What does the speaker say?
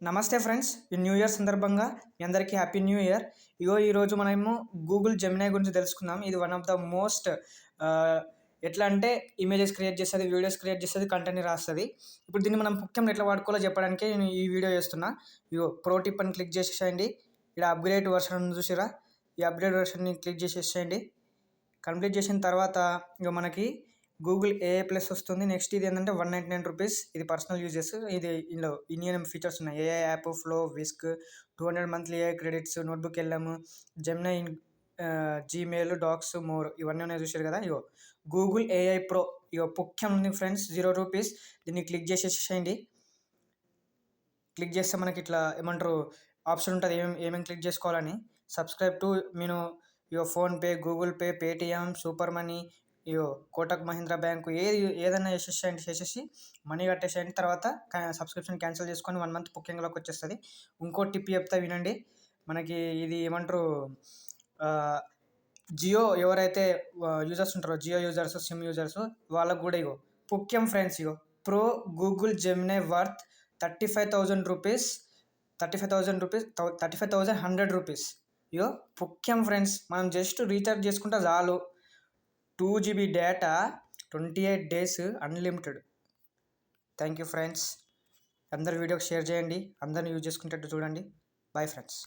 నమస్తే ఫ్రెండ్స్, ఈ new year సందర్భంగా మీ అందరికీ హ్యాపీ న్యూ ఇయర్. ఈరోజు మనము గూగుల్ జెమినీ గురించి తెలుసుకుందాం. ఇది వన్ ఆఫ్ ద మోస్ట్ ఎట్లా అంటే ఇమేజెస్ క్రియేట్ చేస్తుంది, వీడియోస్ క్రియేట్ చేస్తుంది, కంటెంట్ని రాస్తుంది. ఇప్పుడు దీన్ని మనం ముఖ్యంగా ఎట్లా వాడుకోవాలో చెప్పడానికే నేను ఈ వీడియో చేస్తున్నా. ప్రో టిప్ అని క్లిక్ చేసేసేయండి. ఇక్కడ అప్గ్రేడ్ వర్షన్ చూసిరా, ఈ అప్గ్రేడ్ వర్షన్ని క్లిక్ చేసేసేయండి. కంప్లీట్ చేసిన తర్వాత మనకి గూగుల్ ఏఐ ప్లస్ వస్తుంది. నెక్స్ట్ ఇది ఏంటంటే 199 రూపీస్. ఇది పర్సనల్ యూజెస్. ఇందులో ఇన్ని ఫీచర్స్ ఉన్నాయి. AI app, flow, whisk, 200 monthly AI credits, notebook వెళ్ళాము, జెమినీ, జీమెయిల్, డాక్స్, మోర్ ఇవన్నీ ఉన్నాయి చూసారు కదా. గూగుల్ ఏఐ ప్రో ముఖ్యం ఉంది ఫ్రెండ్స్, 0 రూపీస్. దీన్ని క్లిక్ చేసేసేయండి. క్లిక్ చేస్తే మనకి ఇట్లా ఏమంటారు ఆప్షన్ ఉంటుంది, ఏమేమి క్లిక్ చేసుకోవాలని. సబ్స్క్రైబ్ టు నేను PhonePe, Google pay, Paytm, super money, Kotak Mahindra bank ఏదైనా చేసేసి మనీ కట్టేసేయండి. తర్వాత సబ్స్క్రిప్షన్ క్యాన్సిల్ చేసుకొని 1 మంత్ బుకింగ్లోకి వచ్చేస్తుంది. ఇంకో టిప్ చెప్తా వినండి. మనకి ఇది ఏమంటారు జియో ఎవరైతే యూజర్స్ ఉంటారో, జియో యూజర్స్, సిమ్ యూజర్స్, వాళ్ళకు కూడా ముఖ్యం friends. Pro Google Gemini worth 35,000 rupees, 35,100 rupees. ముఖ్యం ఫ్రెండ్స్, మనం జస్ట్ రీఛార్జ్ చేసుకుంటే చాలు. 2 GB data, 28 days unlimited. Thank you friends. అందరు వీడియోకి షేర్ చేయండి, అందరిని యూజ్ చేసుకునేటట్టు చూడండి. Bye friends.